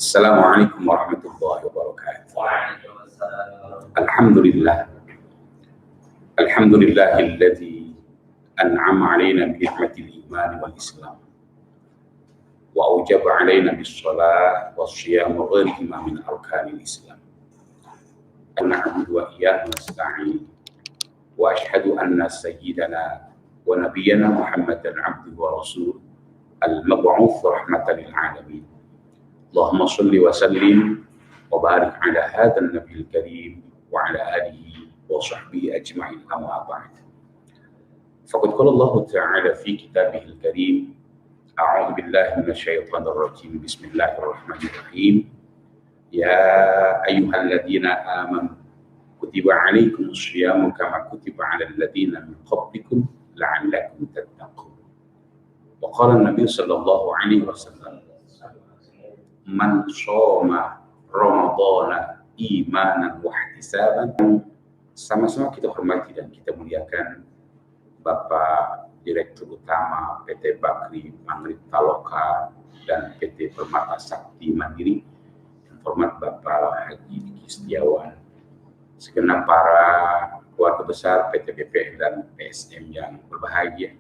Assalamualaikum warahmatullahi wabarakatuh. Alhamdulillah. Alhamdulillahilladzi an'ama 'alaina bi ni'matil iman wal islam. Wa aujaba 'alaina bis shalah was shiyam wa ghairihima min arkanil islam. Na'budu wa iyyahu nasta'in. Wa asyhadu anna sayyidana wa nabiyyana Muhammadan 'abduhu wa rasuluh al-mab'uts rahmatan lil 'alamin. Allahumma shalli wa sallim wa barik ala hadzal nabiyil karim wa ala alihi wa sahbihi ajma'in, amma ba'd. Faqad qala Allah ta'ala fi kitabihil karim, a'udzu billahi minasyaitonir rajim, bismillahirrahmanirrahim. Ya ayyuhalladzina amanu kutiba 'alaikumus syiyamu kama kutiba 'alal ladzina min qablikum la'allakum tattaqun. Wa qala an-nabiy sallallahu alaihi wasallam, man shoma ramadhana imanan wa ihtisaban. Sama-sama kita hormati dan kita muliakan Bapak Direktur Utama PT Bakri Pangrip Taloka dan PT Permata Sakti Mandiri, yang hormat Bapak Haji Diki Setiawan, segenap para keluarga besar PT BPN dan PSM yang berbahagia,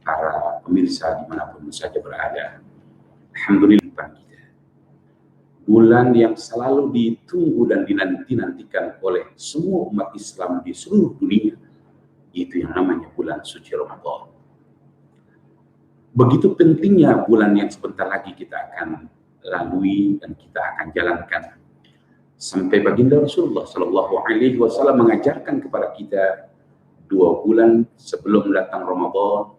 para pemirsa dimanapun saja berada. Alhamdulillah, bulan yang selalu ditunggu dan dinanti-nantikan oleh semua umat Islam di seluruh dunia, itu yang namanya bulan suci Ramadan. Begitu pentingnya bulan yang sebentar lagi kita akan lalui dan kita akan jalankan. Sampai baginda Rasulullah Shallallahu Alaihi Wasallam mengajarkan kepada kita 2 bulan sebelum datang Ramadan,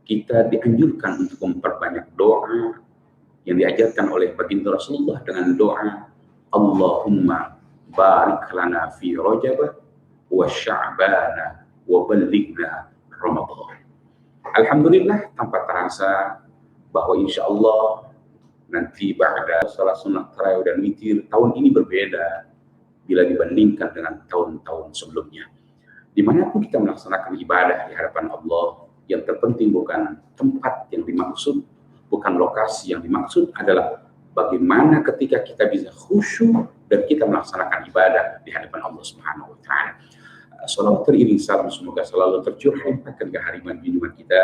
kita dianjurkan untuk memperbanyak doa yang diajarkan oleh baginda Rasulullah dengan doa Allahumma barik lana fi Rajab wa Sya'ban wa ballighna Ramadan. Alhamdulillah, tanpa terasa bahwa insya Allah nanti ba'da salat sunat tarawih dan witir tahun ini berbeda bila dibandingkan dengan tahun-tahun sebelumnya. Dimanapun kita melaksanakan ibadah di hadapan Allah, yang terpenting bukan tempat yang dimaksud, bukan lokasi yang dimaksud, adalah bagaimana ketika kita bisa khusyuk dan kita melaksanakan ibadah di hadapan Allah Subhanahu wa taala. Salawat teriring salam semoga selalu tercurah akan kehariman junjungan kita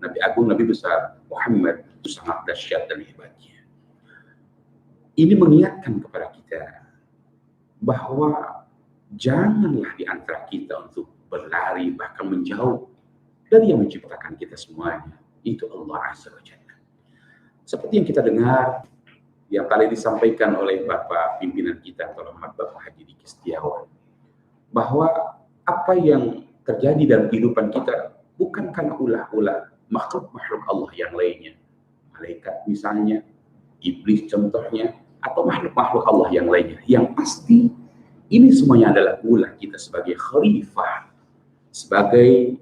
Nabi Agung, Nabi besar Muhammad, itu sangat dahsyat dan hebatnya. Ini mengingatkan kepada kita bahwa janganlah di antara kita untuk berlari bahkan menjauh dari yang menciptakan kita semuanya, itu Allah Azza wa Jalla. Seperti yang kita dengar, yang tadi disampaikan oleh Bapak pimpinan kita, terhormat Bapak Haji Diki Setiawan, bahwa apa yang terjadi dalam kehidupan kita bukan karena ulah-ulah makhluk-makhluk Allah yang lainnya, malaikat misalnya, iblis contohnya, atau makhluk-makhluk Allah yang lainnya. Yang pasti, ini semuanya adalah ulah kita sebagai khalifah, sebagai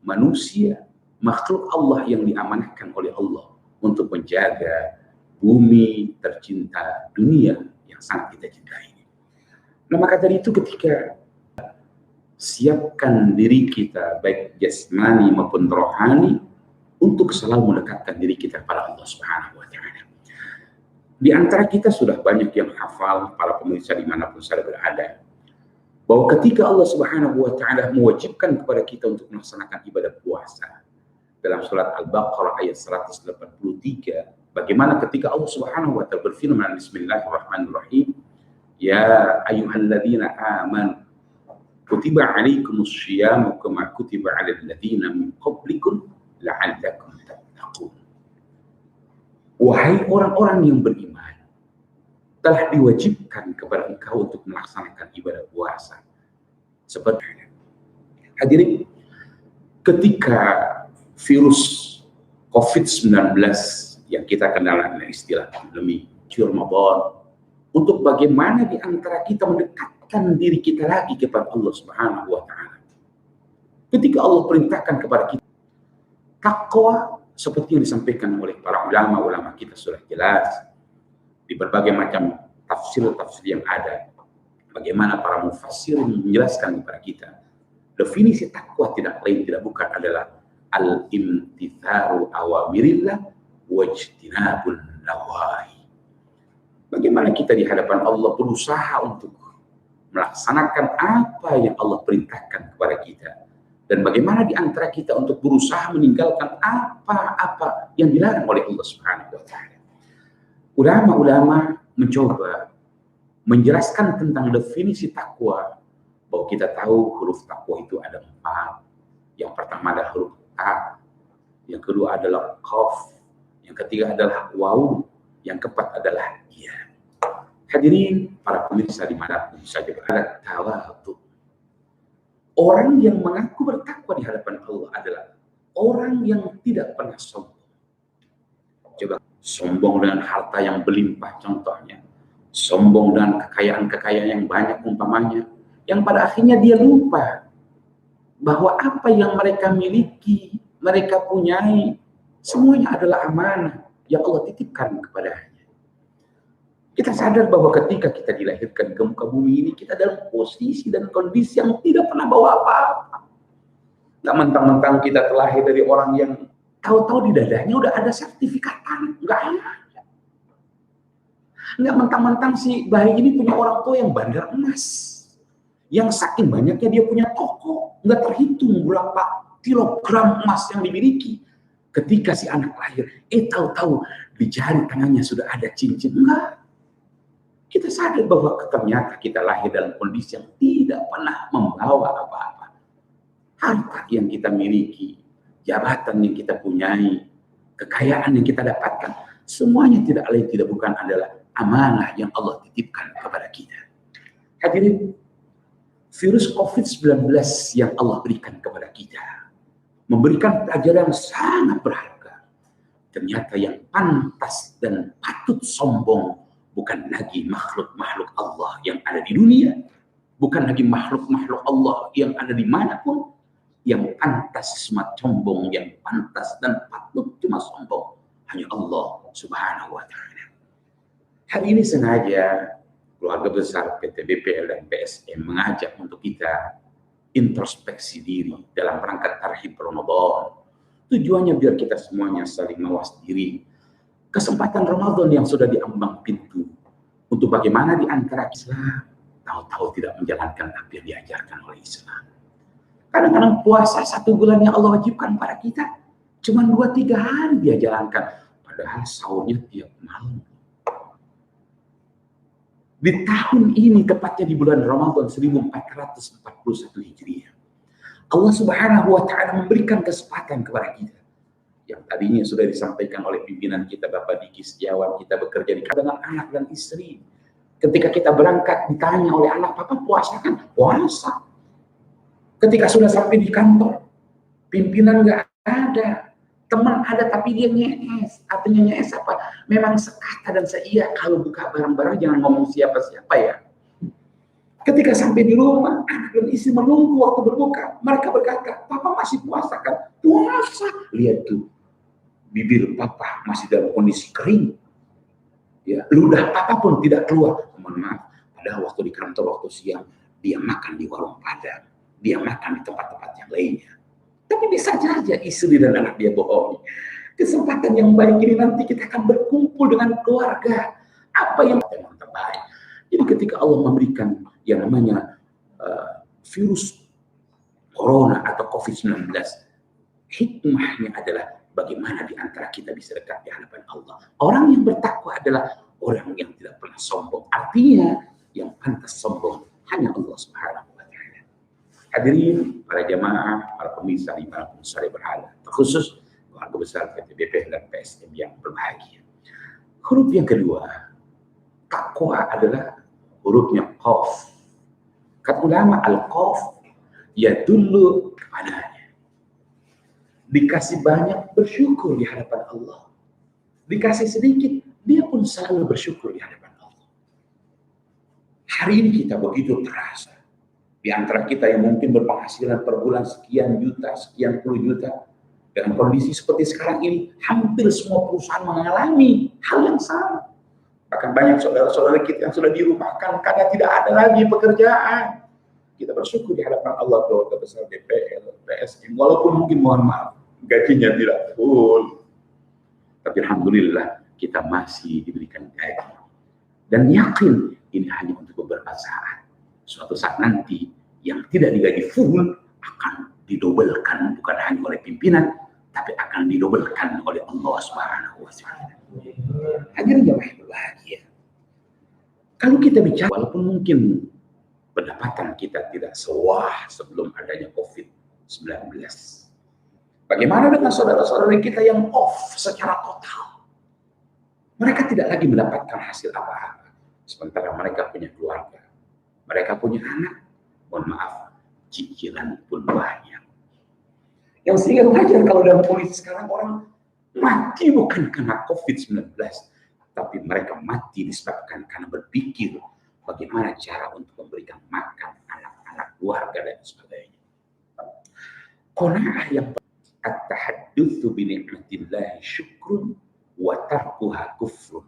manusia, makhluk Allah yang diamanahkan oleh Allah untuk menjaga bumi tercinta dunia yang sangat kita cintai. Nah, maka dari itu ketika siapkan diri kita baik jasmani maupun rohani untuk selalu mendekatkan diri kita kepada Allah Subhanahu wa taala. Di antara kita sudah banyak yang hafal, para pemirsa dimanapun saya berada, bahwa ketika Allah Subhanahu wa taala mewajibkan kepada kita untuk melaksanakan ibadah puasa, dalam surat Al-Baqarah ayat 183, bagaimana ketika Allah Subhanahu wa taala berfirman, bismillahirrahmanirrahim, ya ayyuhalladzina amanu kutiba 'alaikumus syiyamu kama kutiba 'alal ladzina min qablikum la'allakum tattaqun. Wahai orang-orang yang beriman, telah diwajibkan kepada engkau untuk melaksanakan ibadah puasa. Seperti hadirin, ketika virus COVID-19 yang kita kenal dengan istilah pandemi Ramadan, untuk bagaimana di antara kita mendekatkan diri kita lagi kepada Allah Subhanahu wa taala. Ketika Allah perintahkan kepada kita takwa, seperti yang disampaikan oleh para ulama kita sudah jelas di berbagai macam tafsir-tafsir yang ada. Bagaimana para mufassir menjelaskan kepada kita, definisi takwa tidak lain tidak bukan adalah al-imtitharu awamirillah wajtinabun nawahi. bagaimana kita di hadapan Allah berusaha untuk melaksanakan apa yang Allah perintahkan kepada kita, dan bagaimana di antara kita untuk berusaha meninggalkan apa-apa yang dilarang oleh Allah Subhanahu wa taala. Ulama-ulama mencoba menjelaskan tentang definisi takwa, bahwa kita tahu huruf takwa itu ada 4. Yang pertama adalah huruf ta, yang kedua adalah qaf, yang ketiga adalah waw, yang keempat adalah ya. Hadirin para pemirsa dimanapun saja berada, tawadu. Orang yang mengaku bertakwa di hadapan Allah adalah orang yang tidak pernah sombong. Coba sombong dengan harta yang berlimpah contohnya, sombong dengan kekayaan-kekayaan yang banyak umpamanya, yang pada akhirnya dia lupa bahwa apa yang mereka miliki, mereka punyai, semuanya adalah amanah yang Allah titipkan kepadanya. Kita sadar bahwa ketika kita dilahirkan ke muka bumi ini, kita dalam posisi dan kondisi yang tidak pernah bawa apa-apa. Nggak mentang-mentang kita terlahir dari orang yang tahu-tahu di dadanya udah ada sertifikat tanah. Nggak ada. Nggak mentang-mentang si bayi ini punya orang tua yang bandar emas. Yang saking banyaknya dia punya toko. Nggak terhitung berapa kilogram emas yang dimiliki. Ketika si anak lahir, tahu-tahu di jari tangannya sudah ada cincin. Enggak. Kita sadar bahwa ternyata kita lahir dalam kondisi yang tidak pernah membawa apa-apa. Harta yang kita miliki, jabatan yang kita punyai, kekayaan yang kita dapatkan, semuanya tidak lain tidak bukan adalah amanah yang Allah titipkan kepada kita. Hadirin, virus COVID-19 yang Allah berikan kepada kita memberikan pelajaran sangat berharga. Ternyata yang pantas dan patut sombong bukan lagi makhluk-makhluk Allah yang ada di dunia, bukan lagi makhluk-makhluk Allah yang ada dimanapun. Yang pantas cuma sombong, yang pantas dan patut cuma sombong hanya Allah Subhanahu wa taala. Hari ini sengaja keluarga besar PT BPL dan PSM mengajak untuk kita introspeksi diri dalam rangka tarhib Ramadan. Tujuannya biar kita semuanya saling mawas diri. Kesempatan Ramadan yang sudah diambang pintu untuk bagaimana di antara Islam tahu-tahu tidak menjalankan apa yang diajarkan oleh Islam. Kadang-kadang puasa 1 bulan yang Allah wajibkan pada kita cuma 2-3 hari dia jalankan, padahal sahurnya tiap malam. Di tahun ini, tepatnya di bulan Ramadan 1441 Hijriah, Allah Subhanahu wa taala memberikan kesempatan kepada kita. Yang tadinya sudah disampaikan oleh pimpinan kita Bapak Diki Setiawan, kita bekerja di dengan anak dan istri. Ketika kita berangkat ditanya oleh anak, "Papa puasa kan?" Puasa. Ketika sudah sampai di kantor, pimpinan nggak ada, teman ada tapi dia nyees. Artinya nyees apa? Memang sekata dan seia, kalau buka barang-barang jangan ngomong siapa-siapa ya. Ketika sampai di rumah, anak dan istri menunggu waktu berbuka. Mereka berkata, "Papa masih puasa kan?" Puasa. Lihat tuh, bibir papa masih dalam kondisi kering. Ya, ludah papa pun tidak keluar. Mohon maaf, padahal waktu di kantor waktu siang dia makan di warung Padang. Dia makan di tempat-tempat yang lainnya. Tapi bisa saja istri dan anak dia bohong. Kesempatan yang baik ini nanti kita akan berkumpul dengan keluarga. Apa yang terbaik. Jadi ketika Allah memberikan yang namanya virus corona atau COVID-19, hikmahnya adalah bagaimana di antara kita bisa dekat di hadapan Allah. Orang yang bertakwa adalah orang yang tidak pernah sombong. Artinya yang pantas sombong hanya Allah Subhanahu wa taala. Hadirin para jamaah, para pemirsa dimanapun saudara berada, terkhusus keluarga besar PT BPL dan PSM yang berbahagia. Huruf yang kedua, takwa adalah hurufnya qaf. Kata ulama al-qaf yadullu kepadanya. Dikasih banyak bersyukur di hadapan Allah. Dikasih sedikit, dia pun selalu bersyukur di hadapan Allah. Hari ini kita begitu terasa. Di antara kita yang mungkin berpenghasilan per bulan sekian juta, sekian puluh juta, dengan kondisi seperti sekarang ini, hampir semua perusahaan mengalami hal yang sama. Bahkan banyak saudara-saudara kita yang sudah dirumahkan karena tidak ada lagi pekerjaan. Kita bersyukur di hadapan Allah keluarga besar DPL, PSM, walaupun mungkin mohon maaf, gajinya tidak full. Tapi alhamdulillah kita masih diberikan gaji. dan yakin ini hanya untuk beberapa saat. Suatu saat nanti yang tidak digaji full akan didobelkan, bukan hanya oleh pimpinan, tapi akan didobelkan oleh Allah Subhanahu wa Ta'ala. Hadirin jamaah yang berbahagia. Kalau kita bicara, walaupun mungkin pendapatan kita tidak sewah sebelum adanya COVID-19, bagaimana dengan saudara-saudara kita yang off secara total? Mereka tidak lagi mendapatkan hasil apa-apa, sementara mereka punya keluarga, mereka punya anak. Mohon maaf, cicilan pun banyak. Yang sehingga wajar kalau dalam kondisi sekarang orang mati bukan karena COVID-19, tapi mereka mati disebabkan karena berpikir bagaimana cara untuk memberikan makan anak-anak, keluarga dan sebagainya. Qanaah yang at-tahaddutsu bi ni'matillahi syukrun wa tarkuha kufrun.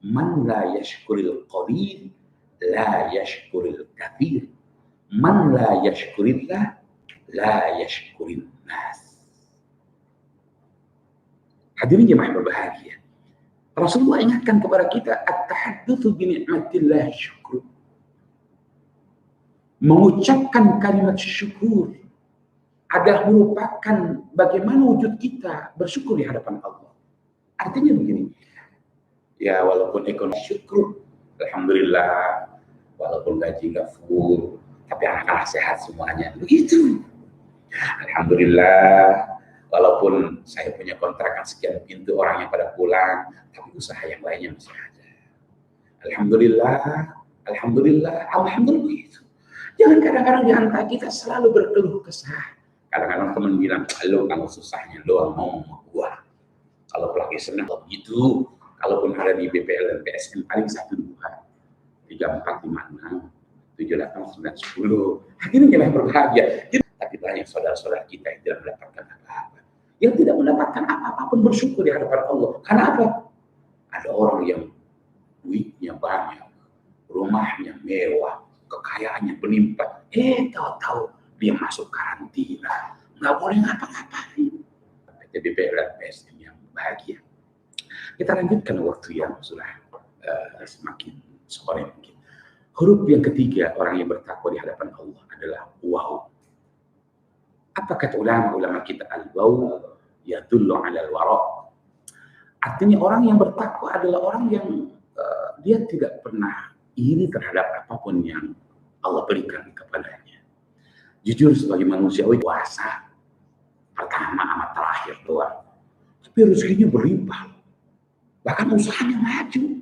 Man la yashkuril qalil la yashkuril katsir. Man la yashkurillah la yashkurin nas. Hadirin jemaah berbahagia. Rasulullah ingatkan kepada kita at-tahaddutsu bi ni'matillahi syukrun. Mengucapkan kalimat syukur adalah merupakan bagaimana wujud kita bersyukur di hadapan Allah. Artinya begini, ya walaupun ekonomi syukur, alhamdulillah, walaupun gaji nggak full, tapi anak-anak sehat semuanya. Begitu. Alhamdulillah, walaupun saya punya kontrakan sekian pintu, orang yang pada pulang, tapi usaha yang lainnya masih ada. Alhamdulillah, alhamdulillah, alhamdulillah begitu. Jangan kadang-kadang di antara kita selalu berkeluh kesah. Kadang-kadang teman bilang, lo kalau susahnya doang mau sama gua. Kalau lagi senang begitu. Kalaupun ada di BPL dan PSN paling 1, 2, 3, 4, 5, 6, 7, 8, 9, 10. Akhirnya jangan berbahagia. Tapi banyak saudara-saudara kita yang tidak mendapatkan apa-apa. Yang tidak mendapatkan apa-apa pun bersyukur di hadapan Allah. Karena apa? Ada orang yang duitnya banyak, rumahnya mewah, kekayaannya berlimpah. Tahu-tahu dia masuk karantina, nggak boleh ngapa-ngapain. BPL dan PSN yang bahagia. Kita lanjutkan waktu yang sudah semakin sore mungkin. Huruf yang ketiga orang yang bertakwa di hadapan Allah adalah waw. Apa kata ulama kita? Al-waw yadullu 'ala al-wara'. Artinya orang yang bertakwa adalah orang yang dia tidak pernah iri terhadap apapun yang Allah berikan kepadanya. Jujur sebagai manusiawi, puasa pertama sama terakhir doang, tapi rezekinya berlimpah, bahkan usahanya maju.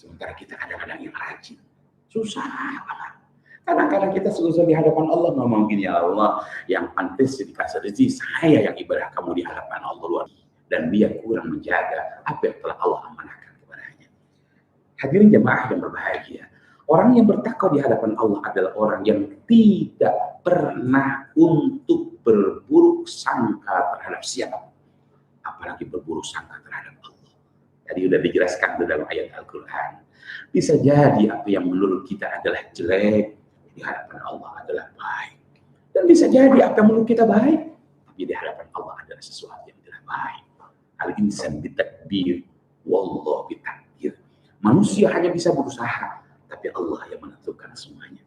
Sementara kita kadang-kadang yang rajin, susah amat. Kadang-kadang kita susah di hadapan Allah, ngomong gini, ya Allah, yang pantas dikasih rezeki saya yang ibadah kamu di hadapan Allah luar, dan dia kurang menjaga apa yang telah Allah amanahkan kepadanya. Hadirin jemaah yang berbahagia, orang yang bertakwa di hadapan Allah adalah orang yang tidak pernah untuk berburuk sangka terhadap siapa, apalagi berburuk sangka terhadap Allah. Tadi sudah dijelaskan dalam ayat Al-Quran. Bisa jadi apa yang menurut kita adalah jelek, di hadapan Allah adalah baik. Dan bisa jadi apa yang menurut kita baik, tapi di hadapan Allah adalah sesuatu yang tidak baik. Al-insan bitakbir, wallah bitakbir. Manusia hanya bisa berusaha, tapi Allah yang menentukan semuanya.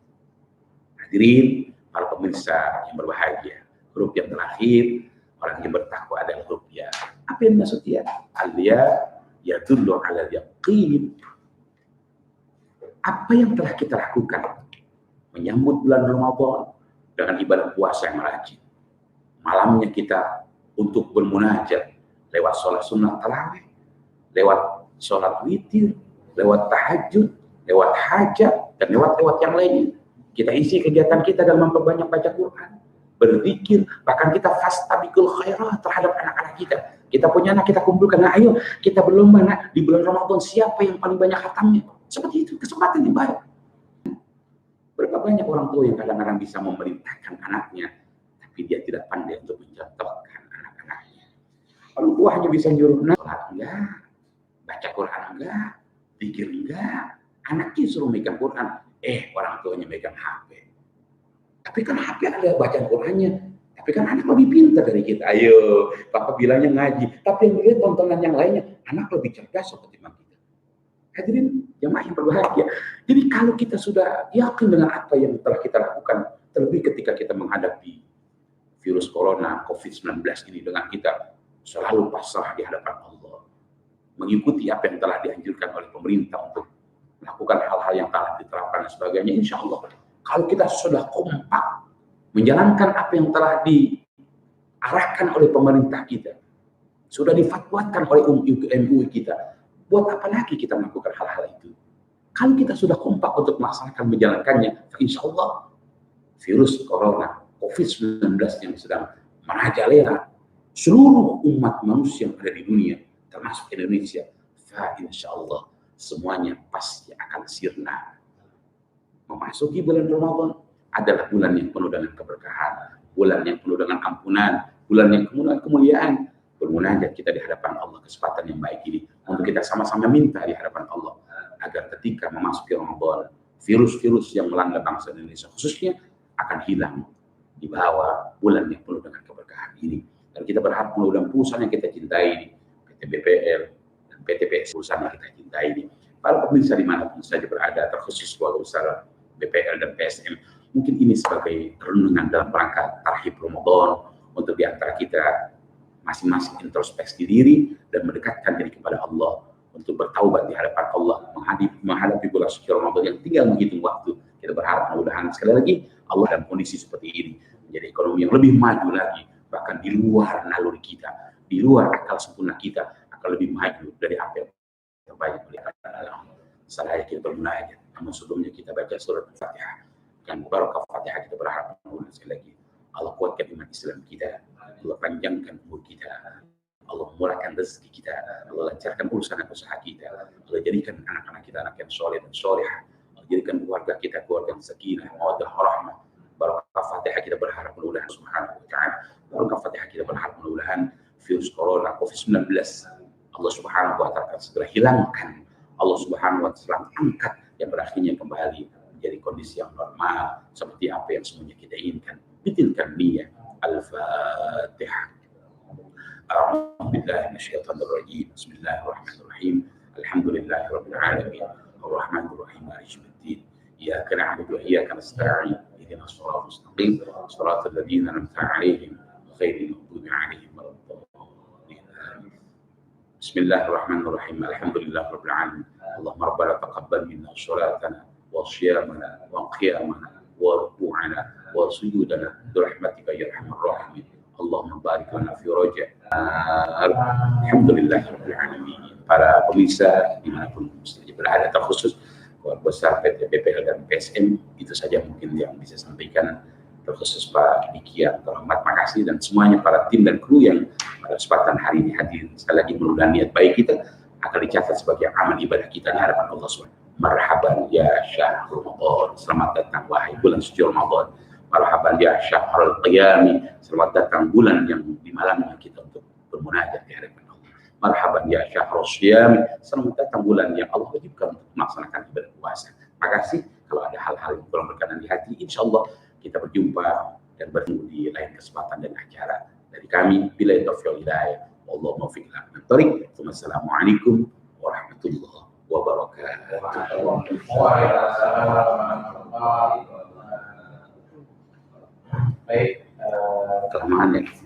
Hadirin, para pemirsa yang berbahagia, huruf yang terakhir, orang yang bertakwa adalah huruf ya. Apa yang maksud ya? Al-ya yadullu 'ala al-yaqin. Apa yang telah kita lakukan menyambut bulan Ramadan dengan ibadah puasa yang rajin. Malamnya kita untuk bermunajat lewat sholat sunnah tarawih, lewat sholat witir, lewat tahajud, lewat hajat, dan lewat yang lainnya. Kita isi kegiatan kita dalam memperbanyak baca Quran, berzikir, bahkan kita fastabiqul khairat terhadap anak-anak kita. Kita punya anak, kita kumpulkan, nah ayo kita berlomba nak di bulan Ramadan siapa yang paling banyak khatamnya. Seperti itu, kesempatan yang baik. Berapa banyak orang tua yang kadang-kadang bisa memerintahkan anaknya, tapi dia tidak pandai untuk mencontohkan anak-anaknya. Orang tua hanya bisa nyuruh, sholat enggak, baca Quran enggak, zikir enggak, anaknya suruh megang Quran, orang tuanya megang HP. Tapi kan HP ada bacaan Qurannya, tapi kan anak lebih pintar dari kita. Ayo, papa bilangnya ngaji, tapi yang dilihat tontonan yang lainnya, anak lebih cerdas seperti kita. Hadirin jamaah yang berbahagia. Jadi kalau kita sudah yakin dengan apa yang telah kita lakukan, terlebih ketika kita menghadapi virus corona COVID-19 ini dengan kita selalu pasrah di hadapan Allah, mengikuti apa yang telah dianjurkan oleh pemerintah untuk melakukan hal-hal yang telah diterapkan dan sebagainya, insya Allah kalau kita sudah kompak menjalankan apa yang telah diarahkan oleh pemerintah kita, sudah difatwakan oleh MUI kita, buat apa lagi kita melakukan hal-hal itu? Kalau kita sudah kompak untuk melaksanakan menjalankannya, insya Allah virus corona COVID-19 yang sedang merajalela seluruh umat manusia yang ada di dunia, termasuk Indonesia, insya Allah semuanya pasti akan sirna. Memasuki bulan Ramadan adalah bulan yang penuh dengan keberkahan, bulan yang penuh dengan ampunan, bulan yang penuh dengan kemuliaan. Bermunajat kita di hadapan Allah, kesempatan yang baik ini untuk kita sama-sama minta di hadapan Allah agar ketika memasuki Ramadan, virus-virus yang melanda bangsa Indonesia khususnya akan hilang di bawah bulan yang penuh dengan keberkahan ini. Dan kita berharap mudah-mudahan perusahaan yang kita cintai ini, PT BPL dan PT PS, perusahaan yang kita cintai ini, para pemirsa dimanapun saja berada, terkhusus keluarga besar BPL dan PSM, mungkin ini sebagai renungan dalam rangka tarhib Ramadan untuk di antara kita masing-masing introspeksi diri dan mendekatkan diri kepada Allah untuk bertaubat di hadapan Allah menghadapi bulan suci Ramadan yang tinggal menghitung waktu. Kita berharap mudah-mudahan sekali lagi Allah dalam kondisi seperti ini menjadi ekonomi yang lebih maju lagi, bahkan di luar naluri kita, di luar akal sempurna kita, akan lebih maju dari apa yang terbaik oleh Allah. Saya kita bermunajat, namun sebelumnya kita baca surat Al-Fatihah. Dan barakah Fatihah kita berharap sekali lagi Allah kuatkan iman Islam kita, Allah panjangkan umur kita, Allah memurahkan rezeki kita, Allah lancarkan urusan usaha kita, Allah jadikan anak-anak kita anak yang soleh dan solehah, Allah jadikan keluarga kita keluarga yang sakinah, mawaddah, rahmah. Barakah Fatihah kita berharap mudah-mudahan subhanahu wa ta'ala. Barakah Fatihah kita berharap mudah-mudahan virus corona COVID-19 Allah subhanahu wa ta'ala segera hilangkan, Allah subhanahu wa ta'ala angkat yang berakhirnya kembali menjadi kondisi yang normal seperti apa yang semuanya kita inginkan. Bitilkan niyyah. Al-Fatihah. A'udzu billahi minasyaitonir rajim. Bismillahirrahmanirrahim. Alhamdulillahirabbil alamin. Arrahmanir rahim. Maliki yaumiddin. Iyyaka na'budu wa iyyaka nasta'in. Ihdinas shiratal mustaqim. Shiratal ladzina an'amta 'alaihim ghairil maghdubi 'alaihim waladdallin. Bismillahirrahmanirrahim. Alhamdulillahirabbil alamin. Allahumma rabbana taqabbal minna shalatana wa shiyamana wa qiyamana wa ruku'ana wa sujudana birahmatika ya arhamar rahimin. Allahumma barik lana fi Rajab. Alhamdulillahirabbil alamin. Para pemirsa dimanapun saja berada, terkhusus keluarga besar PT BPL dan PSM, itu saja mungkin yang bisa sampaikan. Terkhusus Pak Diki yang terhormat, makasih, dan semuanya para tim dan kru yang pada kesempatan hari ini hadir. Sekali lagi mudah-mudahan niat baik kita akan dicatat sebagai amal ibadah kita di hadapan Allah SWT. Marhaban ya syahrul Ramadan, selamat datang wahai bulan suci Ramadan. Marhaban ya syahrul qiyami, selamat datang bulan yang di malamnya kita untuk bermunajat di hadapan Allah. Marhaban ya syahrul syiyami, selamat datang bulan yang Allah wajibkan untuk melaksanakan ibadah puasa. Makasih. Kalau ada hal-hal yang kurang berkenan di hati, insya Allah kita berjumpa dan bertemu di lain kesempatan dan acara. Dari kami, bila taufiq hidayah, Allahumma fiq lana thariq. Wassalamualaikum warahmatullahi wabarakatuh. Baik, kelamaan ya.